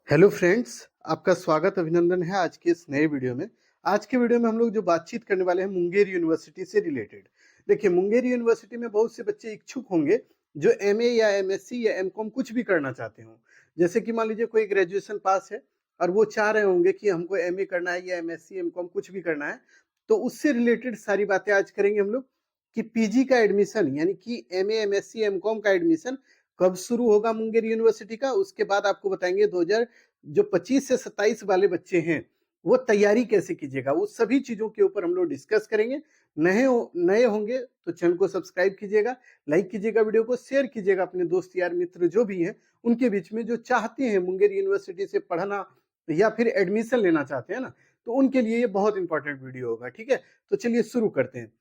Hello friends, आपका स्वागत अभिनंदन है आज के इस नए वीडियो में। आज के वीडियो में हम लोग जो बातचीत करने वाले हैं मुंगेर यूनिवर्सिटी से रिलेटेड। देखिए, मुंगेर यूनिवर्सिटी में बहुत से बच्चे इच्छुक होंगे जो एमए या एमएससी या एमकॉम कुछ भी करना चाहते हो। जैसे कि मान लीजिए कोई ग्रेजुएशन पास है और वो चाह रहे होंगे कि हमको एमए करना है या एमएससी एमकॉम कुछ भी करना है, तो उससे रिलेटेड सारी बातें आज करेंगे हम लोग कि पीजी का एडमिशन यानी कि एमए एमएससी एमकॉम का एडमिशन कब शुरू होगा मुंगेर यूनिवर्सिटी का। उसके बाद आपको बताएंगे 2000 जो 25 से 27 वाले बच्चे हैं वो तैयारी कैसे कीजिएगा, वो सभी चीजों के ऊपर हम लोग डिस्कस करेंगे। नए होंगे तो चैनल को सब्सक्राइब कीजिएगा, लाइक कीजिएगा, वीडियो को शेयर कीजिएगा अपने दोस्त यार मित्र जो भी हैं उनके बीच में, जो चाहते हैं मुंगेर यूनिवर्सिटी से पढ़ना या फिर एडमिशन लेना चाहते हैं ना, तो उनके लिए ये बहुत इंपॉर्टेंट वीडियो होगा। ठीक है, तो चलिए शुरू करते हैं।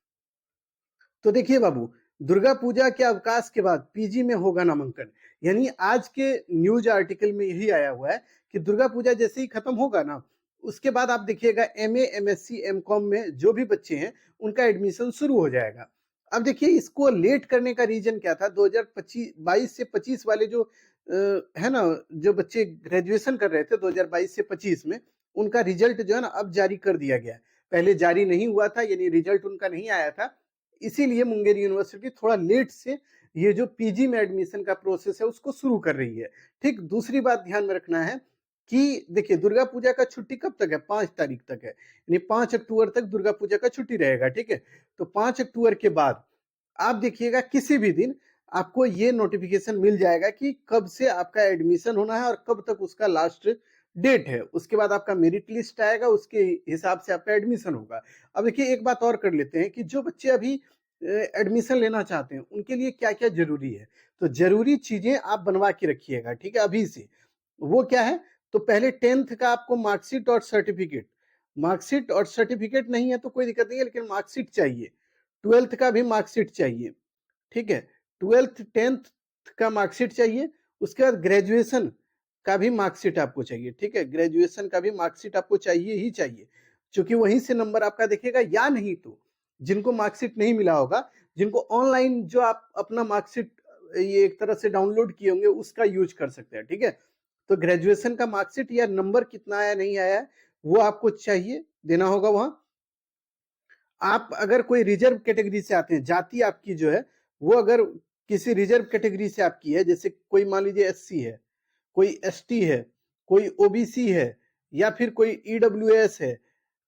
तो देखिए बाबू, दुर्गा पूजा के अवकाश के बाद पीजी में होगा नामांकन। यानी आज के न्यूज आर्टिकल में यही आया हुआ है कि दुर्गा पूजा जैसे ही खत्म होगा ना, उसके बाद आप देखिएगा एमए एमएससी एमकॉम में जो भी बच्चे हैं उनका एडमिशन शुरू हो जाएगा। अब देखिए, इसको लेट करने का रीजन क्या था। 2025 22 से 25 वाले जो है ना, जो बच्चे ग्रेजुएशन कर रहे थे 2022 से 25 में, उनका रिजल्ट जो है ना अब जारी कर दिया गया है। पहले जारी नहीं हुआ था, यानी रिजल्ट उनका नहीं आया था। इसीलिए मुंगेर यूनिवर्सिटी थोड़ा लेट से ये जो पीजी में एडमिशन का प्रोसेस है उसको शुरू कर रही है। ठीक, दूसरी बात ध्यान में रखना है कि देखिए, दुर्गा पूजा का छुट्टी कब तक है? 5 तारीख तक है, यानी 5 अक्टूबर तक दुर्गा पूजा का छुट्टी रहेगा। ठीक है, तो 5 अक्टूबर के बाद आप देखिएगा किसी भी दिन आपको ये नोटिफिकेशन मिल जाएगा कि कब से आपका एडमिशन होना है और कब तक उसका लास्ट डेट है। उसके बाद आपका मेरिट लिस्ट आएगा, उसके हिसाब से आपका एडमिशन होगा। अब देखिए, एक बात और कर लेते हैं कि जो बच्चे अभी एडमिशन लेना चाहते हैं उनके लिए क्या क्या जरूरी है। तो जरूरी चीजें आप बनवा के रखिएगा, ठीक है, अभी से। वो क्या है? तो पहले 10th का आपको मार्कशीट और सर्टिफिकेट। मार्कशीट और सर्टिफिकेट नहीं है तो कोई दिक्कत नहीं है, लेकिन मार्कशीट चाहिए। 12th का भी मार्कशीट चाहिए। ठीक है, 12th 10th का मार्कशीट चाहिए। उसके बाद ग्रेजुएशन का भी मार्कशीट आपको चाहिए। ठीक है, ग्रेजुएशन का भी मार्कशीट आपको चाहिए ही चाहिए, क्योंकि वहीं से नंबर आपका दिखेगा। या नहीं तो जिनको मार्कशीट नहीं मिला होगा, जिनको ऑनलाइन जो आप अपना मार्कशीट ये एक तरह से डाउनलोड किए होंगे उसका यूज कर सकते हैं। ठीक है, तो ग्रेजुएशन का मार्कशीट या नंबर कितना आया नहीं आया है वो आपको चाहिए, देना होगा वहां। आप अगर कोई रिजर्व कैटेगरी से आते हैं, जाति आपकी जो है वो अगर किसी रिजर्व कैटेगरी से आपकी है, जैसे कोई मान लीजिए एससी है, कोई एसटी है, कोई ओबीसी है, या फिर कोई ईडब्ल्यूएस है,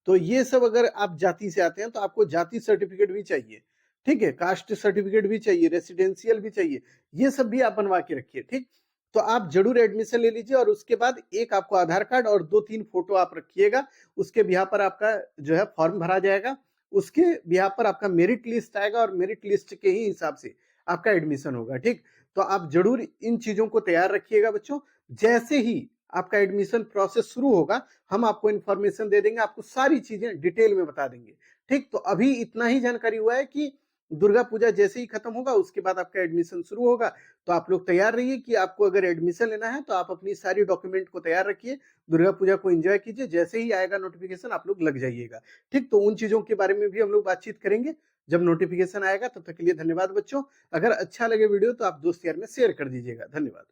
तो ये सब अगर आप जाति से आते हैं तो आपको जाति सर्टिफिकेट भी चाहिए। ठीक है, कास्ट सर्टिफिकेट भी चाहिए, रेसिडेंशियल भी चाहिए। ये सब भी आप बनवा के रखिए। ठीक, तो आप जरूर एडमिशन ले लीजिए और उसके बाद एक आपको आधार कार्ड और 2-3 फोटो आप रखिएगा। उसके बिहार पर आपका जो है फॉर्म भरा जाएगा, उसके बिहार पर आपका मेरिट लिस्ट आएगा और मेरिट लिस्ट के ही हिसाब से आपका एडमिशन होगा। ठीक, तो आप जरूर इन चीजों को तैयार रखिएगा बच्चों। जैसे ही आपका एडमिशन प्रोसेस शुरू होगा हम आपको इन्फॉर्मेशन दे देंगे, आपको सारी चीजें डिटेल में बता देंगे। ठीक, तो अभी इतना ही जानकारी हुआ है कि दुर्गा पूजा जैसे ही खत्म होगा उसके बाद आपका एडमिशन शुरू होगा। तो आप लोग तैयार रहिए कि आपको अगर एडमिशन लेना है तो आप अपनी सारी डॉक्यूमेंट को तैयार रखिए, दुर्गा पूजा को एंजॉय कीजिए। जैसे ही आएगा नोटिफिकेशन आप लोग लग जाइएगा। ठीक, तो उन चीजों के बारे में भी हम लोग बातचीत करेंगे जब नोटिफिकेशन आएगा। तब तक के लिए धन्यवाद बच्चों। अगर अच्छा लगे वीडियो तो आप दोस्त यार में शेयर कर दीजिएगा। धन्यवाद।